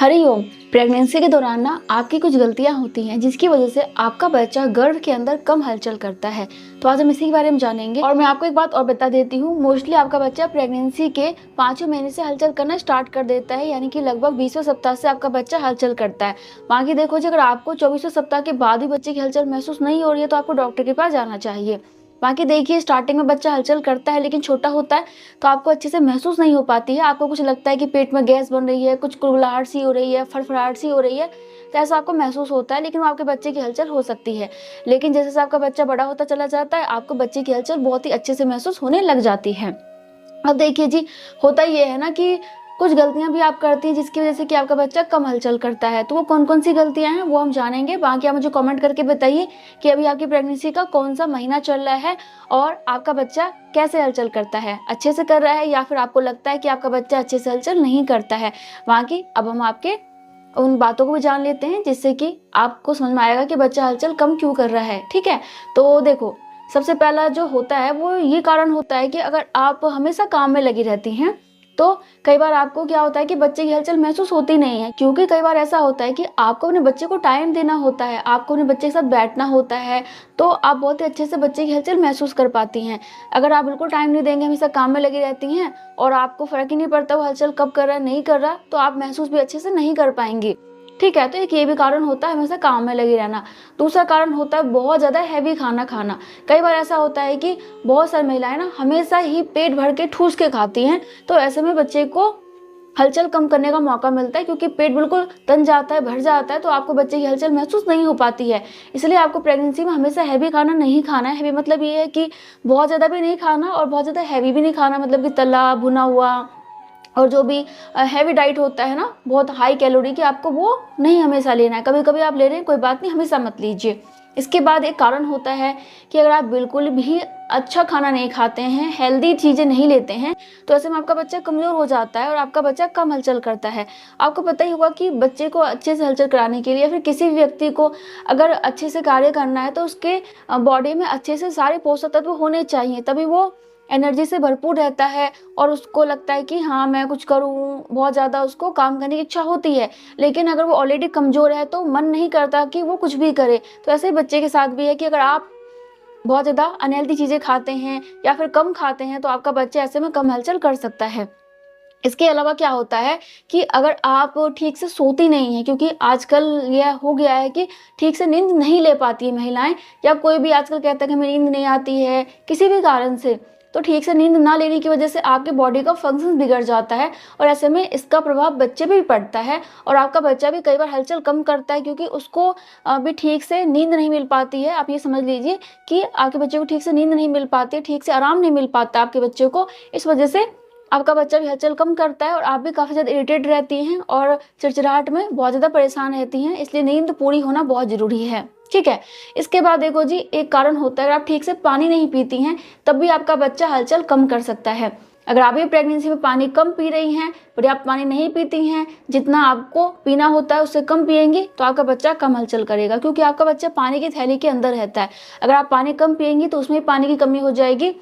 Hariom. Pregnancy के दौरान ना आपकी कुछ गलतियां होती हैं जिसकी वजह से आपका बच्चा गर्भ के अंदर कम हलचल करता है। तो आज हम इसी के बारे में जानेंगे। और मैं आपको एक बात और बता देती हूँ, मोस्टली आपका बच्चा प्रेगनेंसी के 5वें महीने से हलचल करना स्टार्ट कर देता है, यानी कि लगभग 20वें सप्ताह से आपका बच्चा हलचल करता है। बाकी देखो जी, अगर आपको 24वें सप्ताह के बाद भी बच्चे की हलचल महसूस नहीं हो रही है तो आपको डॉक्टर के पास जाना चाहिए। बाकी देखिए, स्टार्टिंग में बच्चा हलचल करता है लेकिन छोटा होता है तो आपको अच्छे से महसूस नहीं हो पाती है। आपको कुछ लगता है कि पेट में गैस बन रही है, कुछ कुड़कुड़ाहट सी हो रही है, फड़फड़ाहट सी हो रही है, तो ऐसा आपको महसूस होता है। लेकिन वो आपके बच्चे की हलचल हो सकती है। लेकिन जैसे जैसे आपका बच्चा बड़ा होता चला जाता है, आपको बच्चे की हलचल बहुत ही अच्छे से महसूस होने लग जाती है। अब देखिए जी, होता ये है ना कि कुछ गलतियां भी आप करती हैं जिसकी वजह से कि आपका बच्चा कम हलचल करता है। तो वो कौन कौन सी गलतियां हैं वो हम जानेंगे। बाकी आप मुझे कमेंट करके बताइए कि अभी आपकी प्रेगनेंसी का कौन सा महीना चल रहा है और आपका बच्चा कैसे हलचल करता है, अच्छे से कर रहा है या फिर आपको लगता है कि आपका बच्चा अच्छे से हलचल नहीं करता है। बाकी अब हम आपके उन बातों को भी जान लेते हैं जिससे कि आपको समझ में आएगा कि बच्चा हलचल कम क्यों कर रहा है। ठीक है, तो देखो, सबसे पहला जो होता है वो ये कारण होता है कि अगर आप हमेशा काम में लगी रहती हैं तो कई बार आपको क्या होता है कि बच्चे की हलचल महसूस होती नहीं है। क्योंकि कई बार ऐसा होता है कि आपको अपने बच्चे को टाइम देना होता है, आपको अपने बच्चे के साथ बैठना होता है, तो आप बहुत ही अच्छे से बच्चे की हलचल महसूस कर पाती हैं। अगर आप बिल्कुल टाइम नहीं देंगे, हमेशा काम में लगी रहती हैं और आपको फर्क ही नहीं पड़ता वो हलचल कब कर रहा है नहीं कर रहा, तो आप महसूस भी अच्छे से नहीं कर पाएंगी। ठीक है, तो एक ये भी कारण होता है हमेशा काम में लगे रहना। दूसरा कारण होता है बहुत ज़्यादा हैवी खाना खाना। कई बार ऐसा होता है कि बहुत सारी महिलाएं ना हमेशा ही पेट भर के ठूस के खाती हैं, तो ऐसे में बच्चे को हलचल कम करने का मौका मिलता है। क्योंकि पेट बिल्कुल तन जाता है, भर जाता है, तो आपको बच्चे की हलचल महसूस नहीं हो पाती है। इसलिए आपको प्रेगनेंसी में हमेशा हैवी खाना नहीं खाना है। हैवी मतलब ये है कि बहुत ज़्यादा भी नहीं खाना और बहुत ज़्यादा हैवी भी नहीं खाना, मतलब कि तला भुना हुआ और जो भी हैवी डाइट होता है ना, बहुत हाई कैलोरी की, आपको वो नहीं हमेशा लेना है। कभी कभी आप ले रहे हैं, कोई बात नहीं, हमेशा मत लीजिए। इसके बाद एक कारण होता है कि अगर आप बिल्कुल भी अच्छा खाना नहीं खाते हैं, हेल्दी चीज़ें नहीं लेते हैं, तो ऐसे में आपका बच्चा कमज़ोर हो जाता है और आपका बच्चा कम हलचल करता है। आपको पता ही होगा कि बच्चे को अच्छे से हलचल कराने के लिए या फिर किसी भी व्यक्ति को अगर अच्छे से कार्य करना है तो उसके बॉडी में अच्छे से सारे पोषक तत्व होने चाहिए, तभी वो एनर्जी से भरपूर रहता है और उसको लगता है कि हाँ मैं कुछ करूँ, बहुत ज़्यादा उसको काम करने की इच्छा होती है। लेकिन अगर वो ऑलरेडी कमज़ोर है तो मन नहीं करता कि वो कुछ भी करे। तो ऐसे ही बच्चे के साथ भी है कि अगर आप बहुत ज़्यादा अनहेल्दी चीज़ें खाते हैं या फिर कम खाते हैं तो आपका बच्चा ऐसे में कम हलचल कर सकता है। इसके अलावा क्या होता है कि अगर आप ठीक से सोती नहीं हैं, क्योंकि आजकल यह हो गया है कि ठीक से नींद नहीं ले पाती है महिलाएं, या कोई भी आजकल कहता है कि हमें नींद नहीं आती है किसी भी कारण से, तो ठीक से नींद ना लेने की वजह से आपके बॉडी का फंक्शन बिगड़ जाता है और ऐसे में इसका प्रभाव बच्चे पे भी पड़ता है और आपका बच्चा भी कई बार हलचल कम करता है क्योंकि उसको भी ठीक से नींद नहीं मिल पाती है। आप ये समझ लीजिए कि आपके बच्चे को ठीक से नींद नहीं मिल पाती है, ठीक से आराम नहीं मिल पाता आपके बच्चे को। इस वजह से आपका बच्चा भी हलचल कम करता है और आप भी काफ़ी ज़्यादा इरिटेट रहती हैं और चिड़चिड़ाहट में बहुत ज़्यादा परेशान रहती हैं। इसलिए नींद पूरी होना बहुत ज़रूरी है। ठीक है, इसके बाद देखो जी, एक कारण होता है अगर आप ठीक से पानी नहीं पीती हैं तब भी आपका बच्चा हलचल कम कर सकता है। अगर आप भी प्रेगनेंसी में पानी कम पी रही हैं, पर्याप्त पानी नहीं पीती हैं, जितना आपको पीना होता है उससे कम पिएंगी, तो आपका बच्चा कम हलचल करेगा। क्योंकि आपका बच्चा पानी की थैली के अंदर रहता है। अगर आप पानी कम पिएंगी तो उसमें पानी की कमी हो जाएगी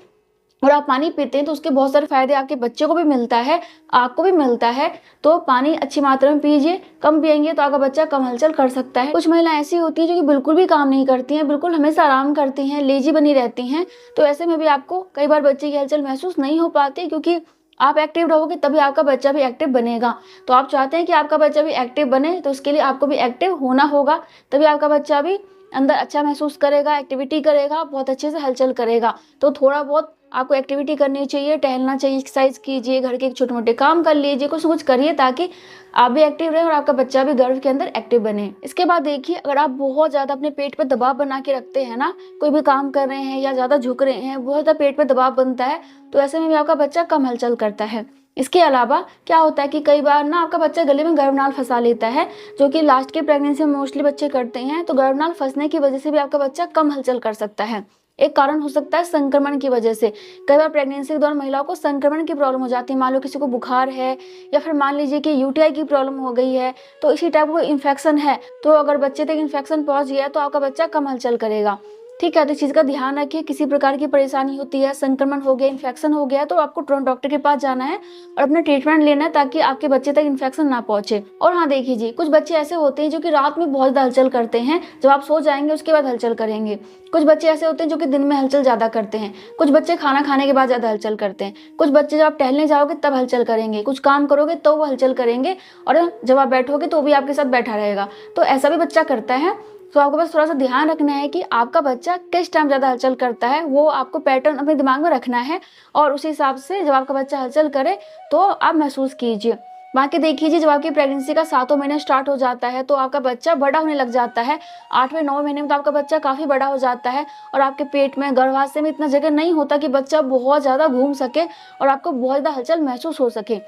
और आप पानी पीते हैं तो उसके बहुत सारे फायदे आपके बच्चे को भी मिलता है, आपको भी मिलता है। तो पानी अच्छी मात्रा में पीजिए, कम पिएंगे तो आपका बच्चा कम हलचल कर सकता है। कुछ महिलाएं ऐसी होती हैं जो कि बिल्कुल भी काम नहीं करती हैं, बिल्कुल हमेशा आराम करती हैं, लेजी बनी रहती हैं, तो ऐसे में भी आपको कई बार बच्चे की हलचल महसूस नहीं हो पाती, क्योंकि आप एक्टिव रहोगे तभी आपका बच्चा भी एक्टिव बनेगा। तो आप चाहते हैं कि आपका बच्चा भी एक्टिव बने, तो उसके लिए आपको भी एक्टिव होना होगा, तभी आपका बच्चा भी अंदर अच्छा महसूस करेगा, एक्टिविटी करेगा, बहुत अच्छे से हलचल करेगा। तो थोड़ा बहुत आपको एक्टिविटी करनी चाहिए, टहलना चाहिए, एक्सरसाइज कीजिए, घर के छोटे मोटे काम कर लीजिए, कुछ ना कुछ करिए ताकि आप भी एक्टिव रहें और आपका बच्चा भी गर्भ के अंदर एक्टिव बने। इसके बाद देखिए, अगर आप बहुत ज़्यादा अपने पेट पर दबाव बना के रखते हैं ना, कोई भी काम कर रहे हैं या ज़्यादा झुक रहे हैं, बहुत ज़्यादा पेट पर दबाव बनता है, तो ऐसे में भी आपका बच्चा कम हलचल करता है। इसके अलावा क्या होता है कि कई बार ना आपका बच्चा गले में गर्भनाल फंसा लेता है, जो कि लास्ट के प्रेगनेंसी में मोस्टली बच्चे करते हैं। तो गर्भनाल फंसने की वजह से भी आपका बच्चा कम हलचल कर सकता है। एक कारण हो सकता है संक्रमण की वजह से। कई बार प्रेगनेंसी के दौरान महिलाओं को संक्रमण की प्रॉब्लम हो जाती है। मान लो किसी को बुखार है या फिर मान लीजिए कि यूटीआई की प्रॉब्लम हो गई है, तो इसी टाइप का इन्फेक्शन है, तो अगर बच्चे तक इन्फेक्शन पहुंच गया तो आपका बच्चा कम हलचल करेगा। ठीक है, तो इस चीज़ का ध्यान रखिए। किसी प्रकार की परेशानी होती है, संक्रमण हो गया, इन्फेक्शन हो गया, तो आपको तुरंत डॉक्टर के पास जाना है और अपना ट्रीटमेंट लेना है ताकि आपके बच्चे तक इन्फेक्शन ना पहुंचे। और हाँ देखिए जी, कुछ बच्चे ऐसे होते हैं जो कि रात में बहुत ज़्यादा हलचल करते हैं, जब आप सो जाएंगे उसके बाद हलचल करेंगे। कुछ बच्चे ऐसे होते हैं जो कि दिन में हलचल ज़्यादा करते हैं। कुछ बच्चे खाना खाने के बाद ज़्यादा हलचल करते हैं। कुछ बच्चे जब आप टहलने जाओगे तब हलचल करेंगे, कुछ काम करोगे तो वो हलचल करेंगे, और जब आप बैठोगे तो भी आपके साथ बैठा रहेगा। तो ऐसा भी बच्चा करता है। तो आपको बस थोड़ा सा ध्यान रखना है कि आपका बच्चा किस टाइम ज़्यादा हलचल करता है, वो आपको पैटर्न अपने दिमाग में रखना है, और उसी हिसाब से जब आपका बच्चा हलचल करे तो आप महसूस कीजिए। बाकी देखिए, जब आपकी प्रेगनेंसी का 7वां महीना स्टार्ट हो जाता है तो आपका बच्चा बड़ा होने लग जाता है। 8वें 9वें महीने में तो आपका बच्चा काफ़ी बड़ा हो जाता है, और आपके पेट में, गर्भाशय में इतना जगह नहीं होता कि बच्चा बहुत ज़्यादा घूम सके और आपको बहुत ज़्यादा हलचल महसूस हो सके।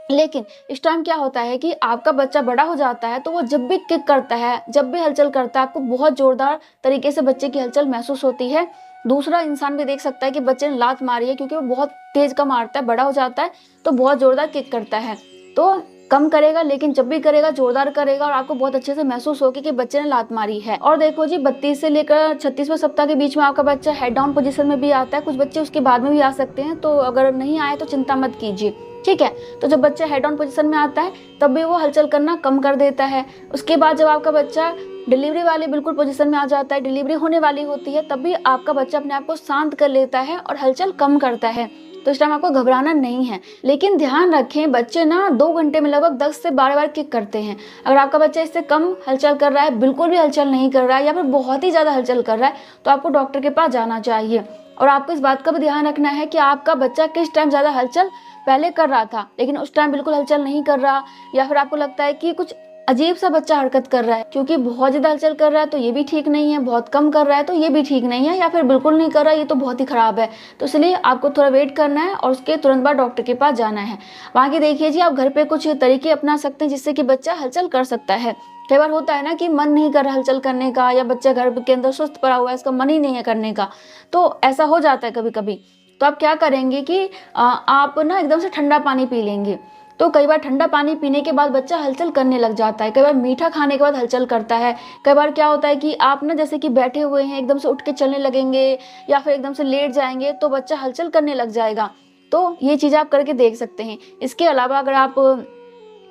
लेकिन इस टाइम क्या होता है कि आपका बच्चा बड़ा हो जाता है, तो वो जब भी किक करता है, जब भी हलचल करता है, आपको बहुत जोरदार तरीके से बच्चे की हलचल महसूस होती है। दूसरा इंसान भी देख सकता है कि बच्चे ने लात मारी है, क्योंकि वो बहुत तेज का मारता है, बड़ा हो जाता है तो बहुत जोरदार किक करता है। तो कम करेगा, लेकिन जब भी करेगा जोरदार करेगा, और आपको बहुत अच्छे से महसूस होगी कि बच्चे ने लात मारी है। और देखो जी, 32 से लेकर 36वें सप्ताह के बीच में आपका बच्चा हेड डाउन पोजीशन में भी आता है। कुछ बच्चे उसके बाद में भी आ सकते हैं, तो अगर नहीं आए तो चिंता मत कीजिए, ठीक है। तो जब बच्चा हेड ऑन पोजीशन में आता है तब भी वो हलचल करना कम कर देता है। उसके बाद जब आपका बच्चा डिलीवरी वाली बिल्कुल पोजीशन में आ जाता है, डिलीवरी होने वाली होती है, तब भी आपका बच्चा अपने आप को शांत कर लेता है और हलचल कम करता है। तो इस टाइम आपको घबराना नहीं है। लेकिन ध्यान रखें, बच्चे ना 2 घंटे में लगभग 10 से 12 बार किक करते हैं। अगर आपका बच्चा इससे कम हलचल कर रहा है, बिल्कुल भी हलचल नहीं कर रहा है, या फिर बहुत ही ज़्यादा हलचल कर रहा है, तो आपको डॉक्टर के पास जाना चाहिए। और आपको इस बात का भी ध्यान रखना है कि आपका बच्चा किस टाइम ज़्यादा हलचल पहले कर रहा था, लेकिन उस टाइम बिल्कुल हलचल नहीं कर रहा, या फिर आपको लगता है कि कुछ अजीब सा बच्चा हरकत कर रहा है। क्योंकि बहुत ज़्यादा हलचल कर रहा है तो ये भी ठीक नहीं है, बहुत कम कर रहा है तो ये भी ठीक नहीं है, या फिर बिल्कुल नहीं कर रहा है, ये तो बहुत ही ख़राब है। तो इसलिए आपको थोड़ा वेट करना है और उसके तुरंत बाद डॉक्टर के पास जाना है। बाकी देखिए जी, आप घर पे कुछ तरीके अपना सकते हैं जिससे कि बच्चा हलचल कर सकता है। कई बार होता है ना कि मन नहीं कर रहा हलचल करने का, या बच्चा घर के अंदर सुस्त पड़ा हुआ है, इसका मन ही नहीं है करने का, तो ऐसा हो जाता है कभी कभी। तो आप क्या करेंगे कि आप ना एकदम से ठंडा पानी पी लेंगे। तो कई बार ठंडा पानी पीने के बाद बच्चा हलचल करने लग जाता है, कई बार मीठा खाने के बाद हलचल करता है। कई बार क्या होता है कि आप ना जैसे कि बैठे हुए हैं, एकदम से उठ के चलने लगेंगे या फिर एकदम से लेट जाएंगे तो बच्चा हलचल करने लग जाएगा। तो ये चीज़ आप करके देख सकते हैं। इसके अलावा अगर आप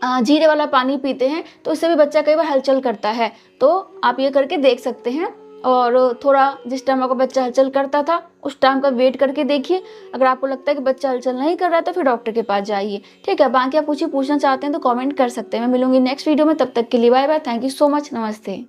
जीरे वाला पानी पीते हैं तो इससे भी बच्चा कई बार हलचल करता है, तो आप ये करके देख सकते हैं। और थोड़ा जिस टाइम आपका बच्चा हलचल करता था उस टाइम का वेट करके देखिए। अगर आपको लगता है कि बच्चा हलचल नहीं कर रहा है तो फिर डॉक्टर के पास जाइए, ठीक है। बाकी आप पूछना चाहते हैं तो कमेंट कर सकते हैं। मैं मिलूंगी नेक्स्ट वीडियो में, तब तक के लिए bye bye. Thank you so much, नमस्ते।